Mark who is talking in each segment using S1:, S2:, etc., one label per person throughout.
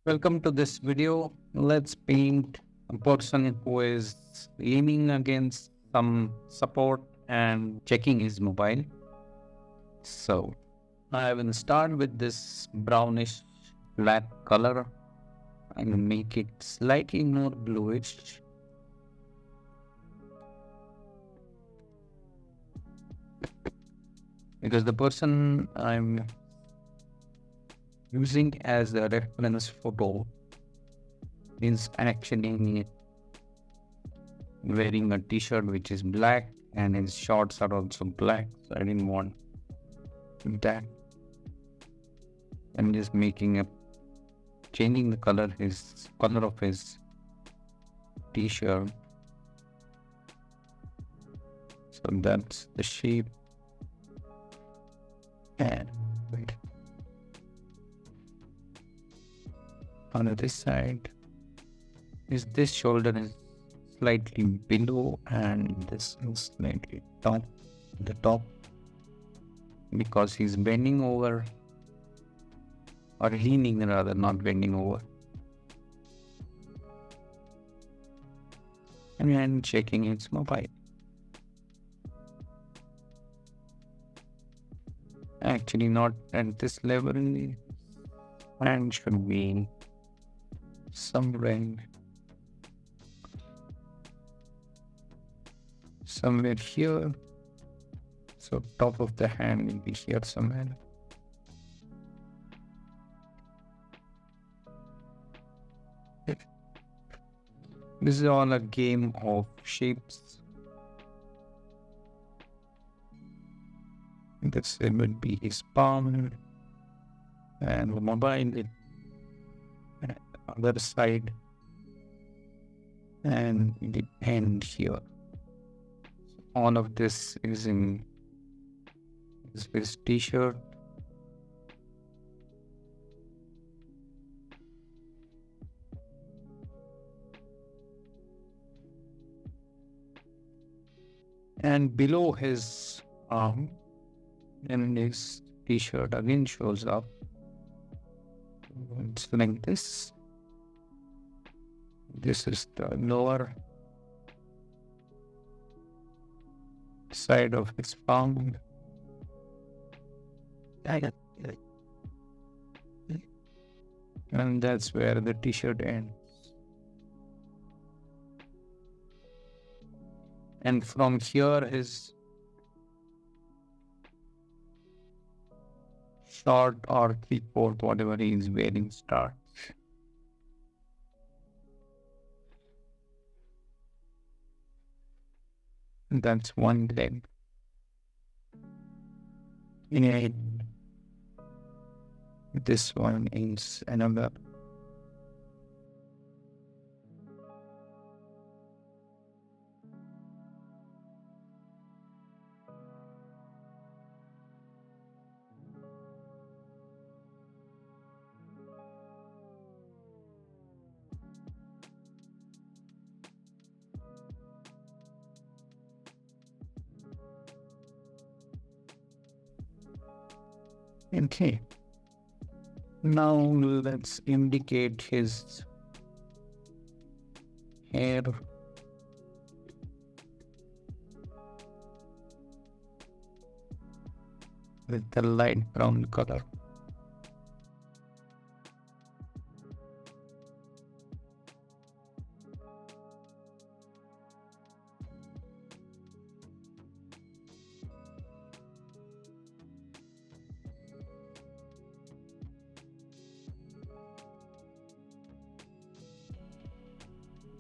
S1: Welcome to this video. Let's paint a person who is leaning against some support and checking his mobile. So I will start with this brownish black color and make it slightly more bluish. Because the person I'm using as a reference photo is actually wearing a t-shirt which is black and his shorts are also black, so I didn't want that. I'm just changing the color of his t-shirt, so that's the shape. And wait, on this side this shoulder is slightly below and this is slightly top, the top, because he's bending over or leaning rather, not bending over, and checking his mobile. Actually, not at this level, and should be somewhere here. So top of the hand will be here somewhere. This is all a game of shapes. This would be his palm and the mobile at the other side and the end here. All of this is in his t-shirt. And below his arm, and his t-shirt again shows up. It's like this. This is the lower side of his palm. And that's where the t-shirt ends. And from here his short or three-fourth, whatever he is wearing, starts. That's one leg. And this one is another. Okay. Now let's indicate his hair. With the light brown color.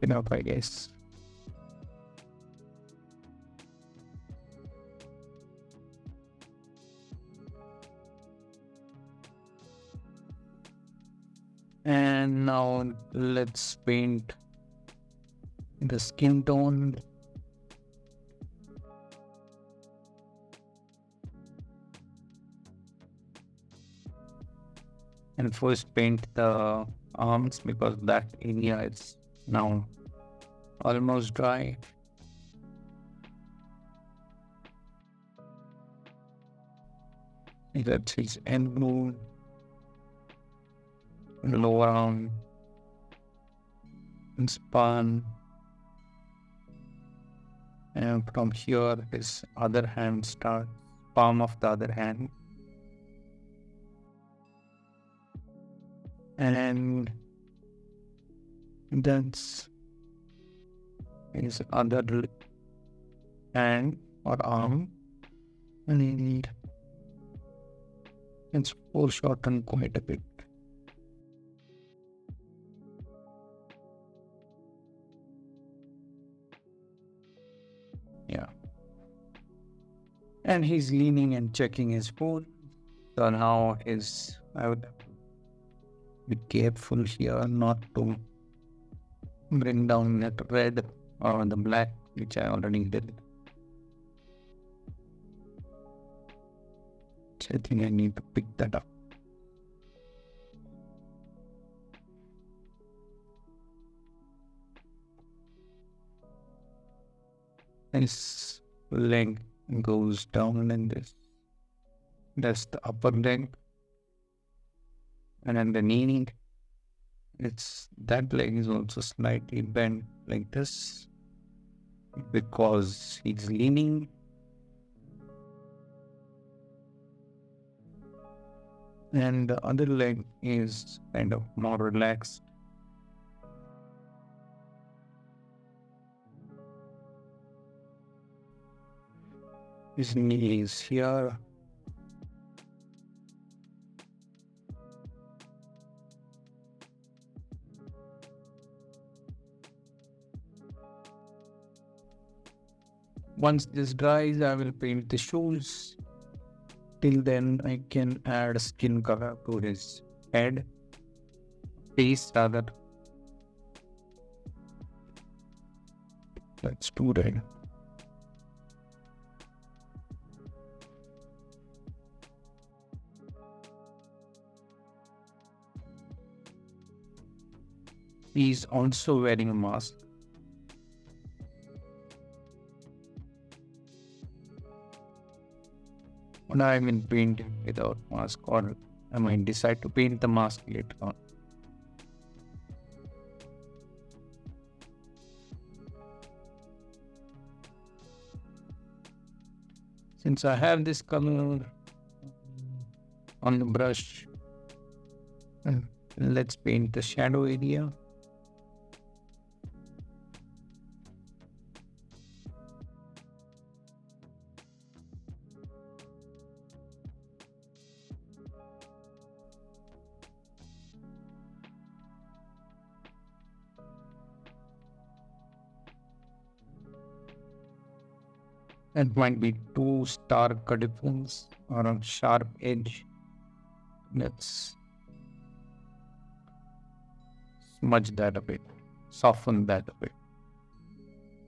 S1: Enough, I guess. And now let's paint the skin tone. And first paint the arms, because that area is now almost dry. That's his end moon. lower arm, and span, and from here his other hand starts, palm of the other hand, and that's his other hand or arm, and it's foreshortened quite a bit. Yeah. And he's leaning and checking his phone. So now I would be careful here not to bring down that red or the black, which I already did. So I think I need to pick that up. His leg goes down in this. That's the upper leg. And then the knee, that leg is also slightly bent like this because he's leaning. And the other leg is kind of more relaxed. His knee is here. Once this dries, I will paint the shoes. Till then, I can add skin color to his face rather. Let's do red. He's also wearing a mask. But I will paint him without mask, or I might decide to paint the mask later on. Since I have this color on the brush, let's paint the shadow area. That might be too stark a difference or a sharp edge. Let's smudge that a bit, soften that a bit.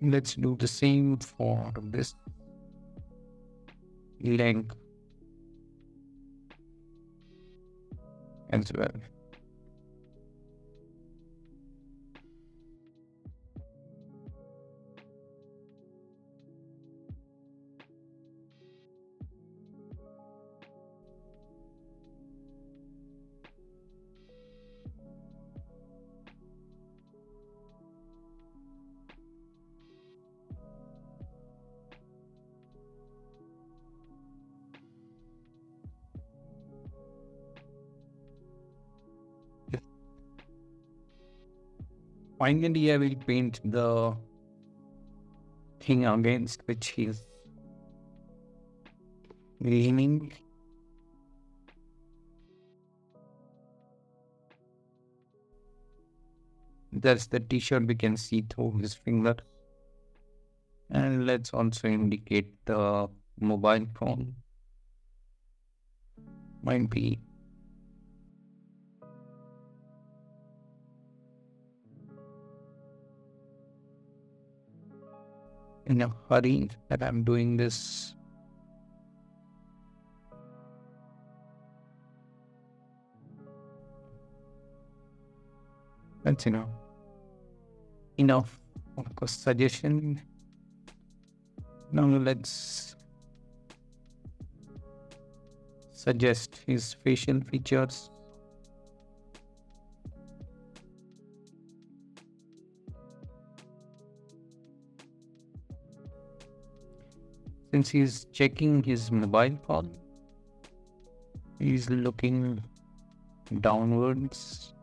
S1: Let's do the same for this leg as well. Finally, I will paint the thing against which he's leaning. That's the t-shirt we can see through his finger. And let's also indicate the mobile phone. Might be in a hurry that I'm doing this. That's enough of course suggestion. Now let's suggest his facial features. Since he's checking his mobile phone, he's looking downwards.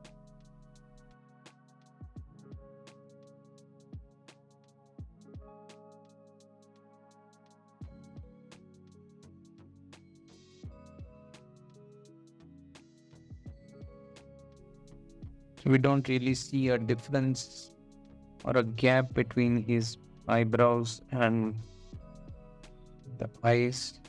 S1: So we don't really see a difference or a gap between his eyebrows and the eyes.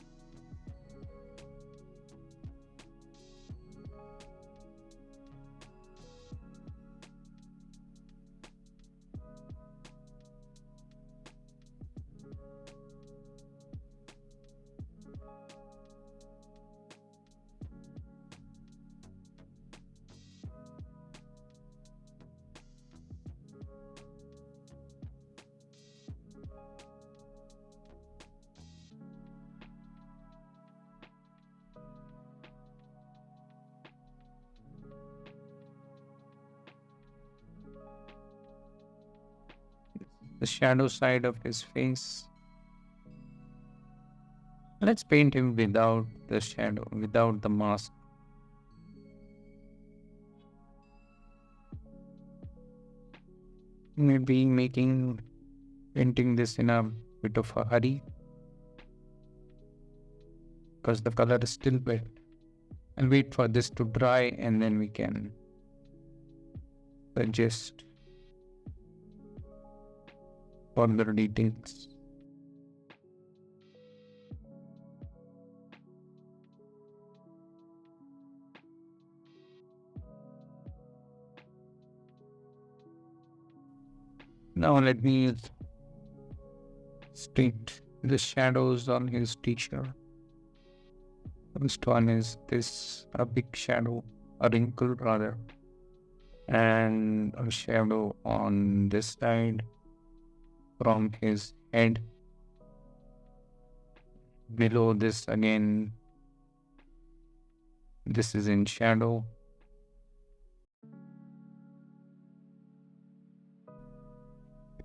S1: The shadow side of his face. Let's paint him without the shadow, without the mask. Maybe painting this in a bit of a hurry because the color is still wet. I'll wait for this to dry and then we can adjust further details. Now let me paint the shadows on his t-shirt. First one is this, a big shadow, a wrinkle rather, and a shadow on this side from his head. Below this again, this is in shadow.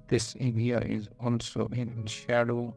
S1: This area is also in shadow.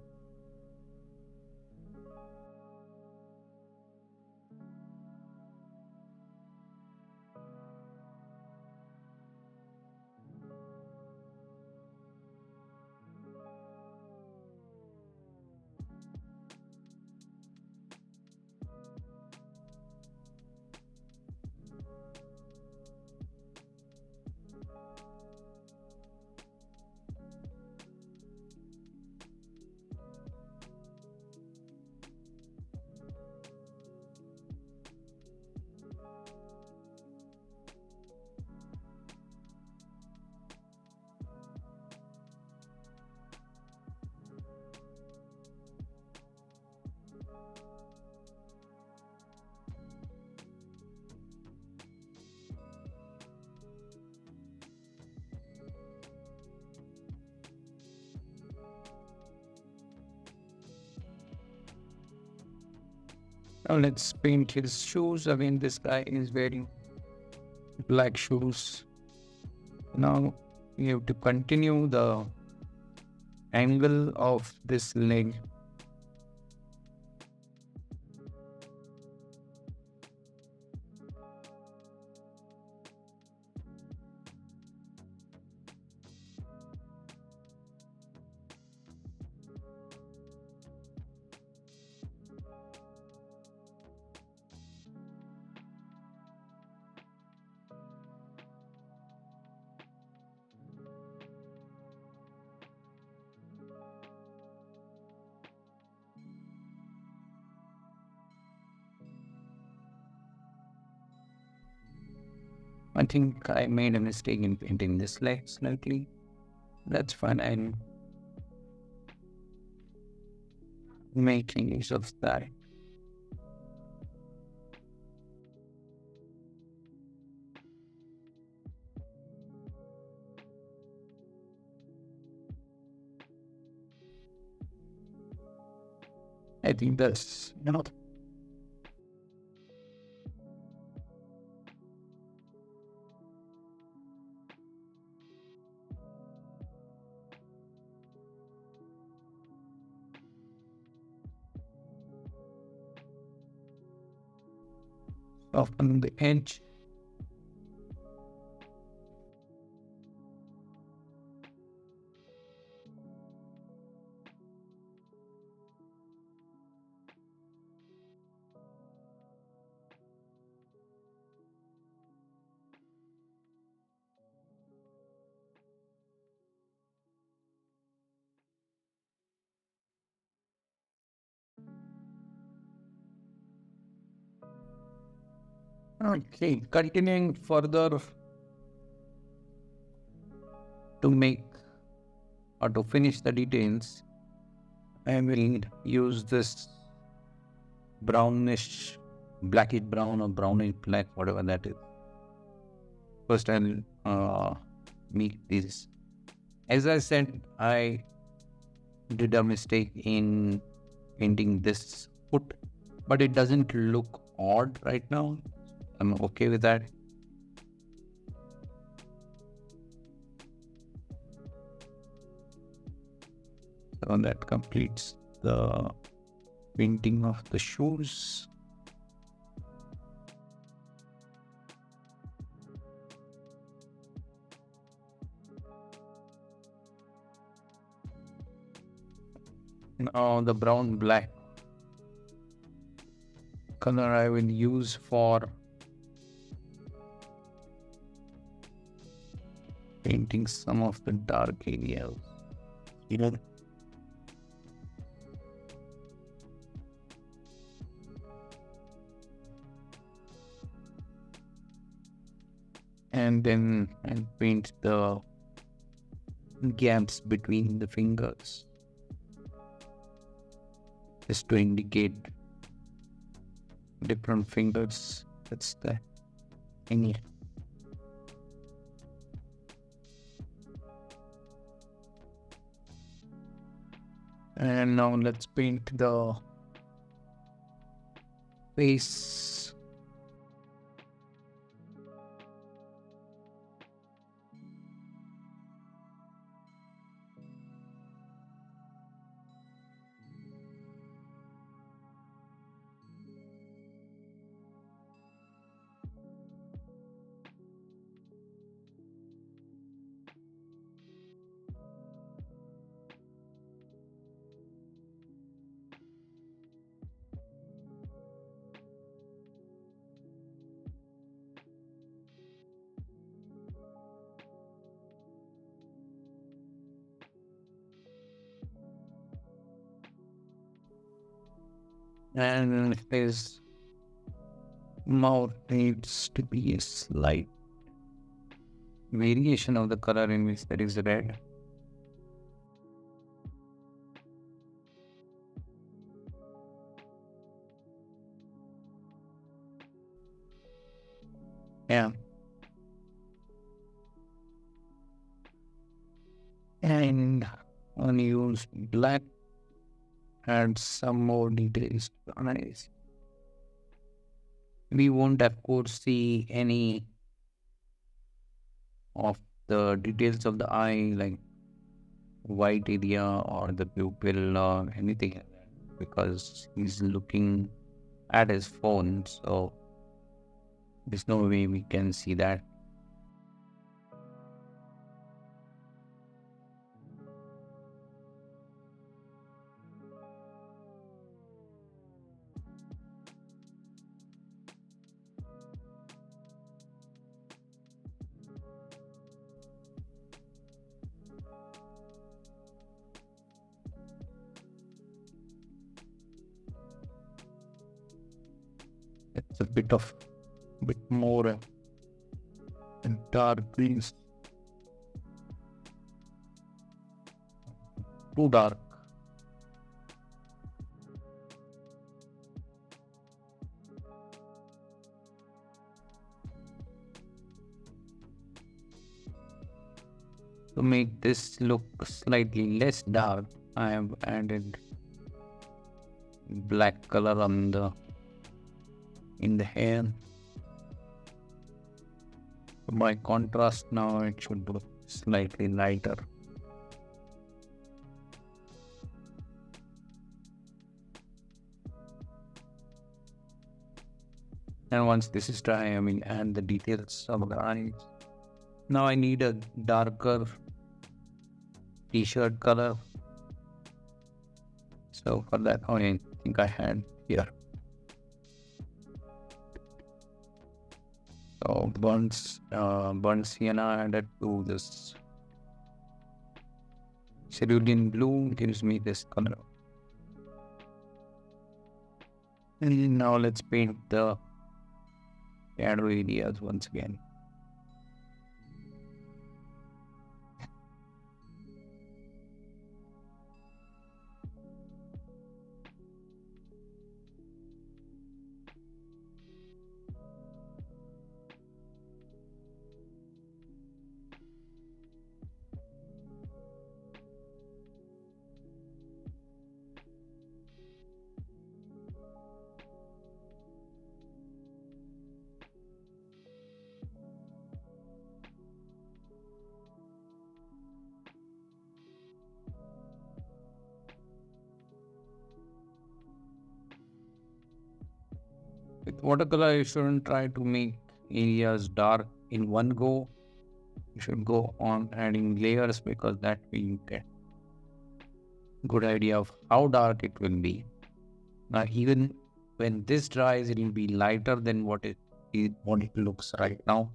S1: Now let's paint his shoes. Again, this guy is wearing black shoes. Now we have to continue the angle of this leg. I think I made a mistake in painting this leg slightly. That's fine. I'm making use of that. I think that's not. soften the edge. Okay, continuing further to make or to finish the details, I will use this brownish, blackish brown or brownish black, whatever that is. First, I'll make this. As I said, I did a mistake in painting this foot, but it doesn't look odd right now. I'm okay with that. So that completes the painting of the shoes. Now the brown black color I will use for painting some of the dark areas. And then I'll paint the gaps between the fingers, just to indicate different fingers. That's the thing. And now let's paint the face. And his mouth needs to be a slight variation of the color in which there is red. Yeah. And I'll use black, add some more details to the eyes. We won't, of course, see any of the details of the eye, like white area or the pupil or anything like that, because he's looking at his phone, so there's no way we can see that. It's a bit more dark greens, too dark. To make this look slightly less dark, I have added black color in the hair. By contrast, now it should look slightly lighter. And once this is dry, I will add the details of the eyes. Now I need a darker t-shirt color. So for that, I think I had here. So burnt sienna added to this cerulean blue gives me this color. And now let's paint the shadow areas once again. With watercolor, you shouldn't try to make areas dark in one go. You should go on adding layers because that way you get good idea of how dark it will be. Now, even when this dries, it will be lighter than what it looks right now.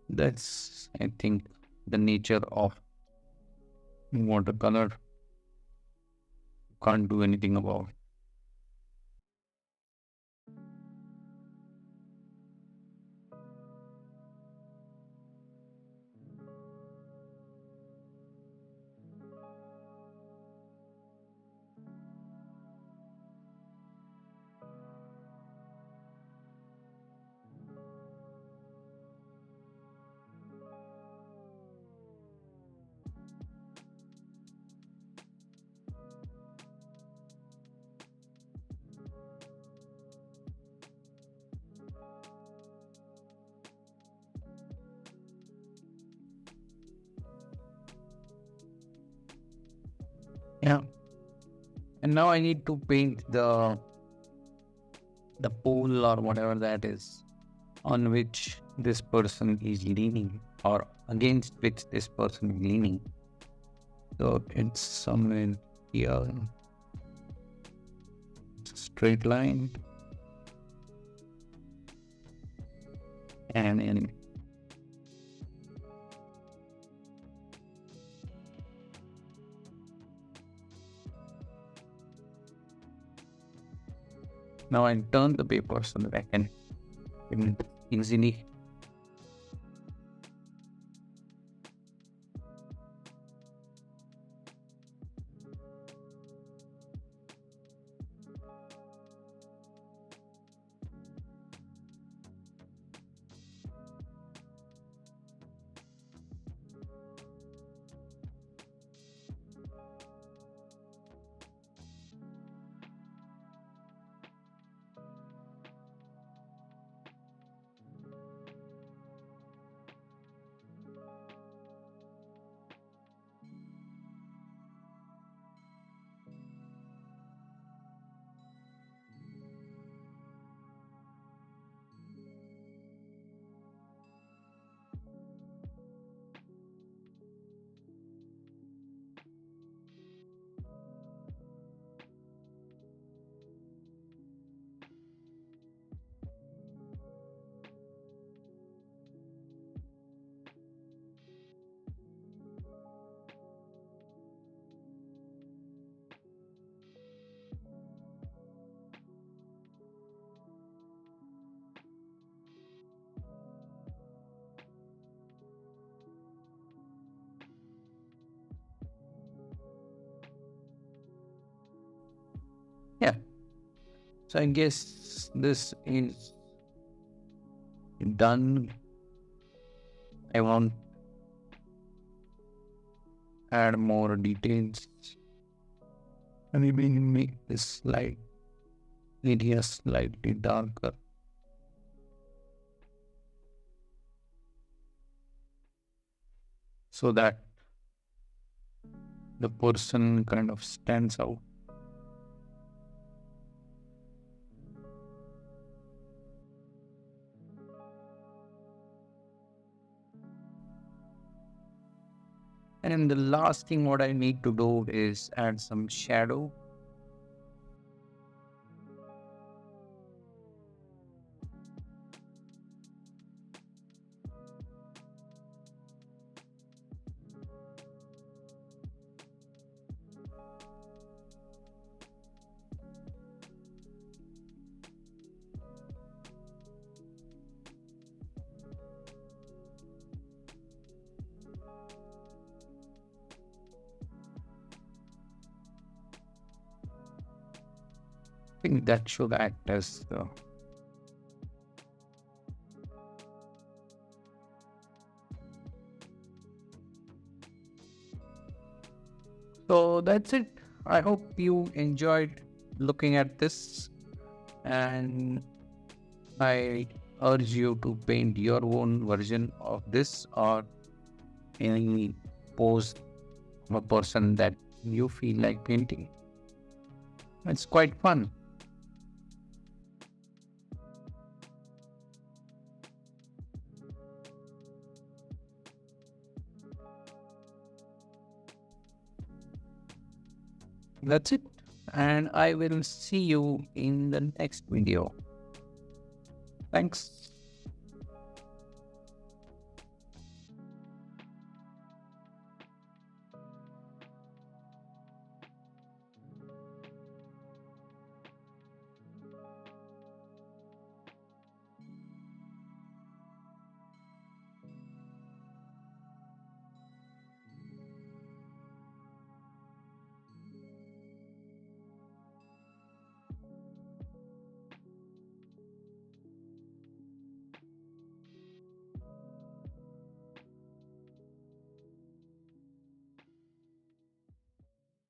S1: That's, I think, the nature of watercolor. Can't do anything about. Yeah. And now I need to paint the pole or whatever that is on which this person is leaning or against which this person is leaning. So it's somewhere here. It's a straight line. And now I turn the paper so that I can easily. Yeah. So I guess this is done. I want add more details. And maybe make this slide area slightly darker. So that the person kind of stands out. And the last thing what I need to do is add some shadow. I think that should act as the. So that's it. I hope you enjoyed looking at this, and I urge you to paint your own version of this or any pose of a person that you feel like painting. It's quite fun. That's it. And I will see you in the next video. Thanks.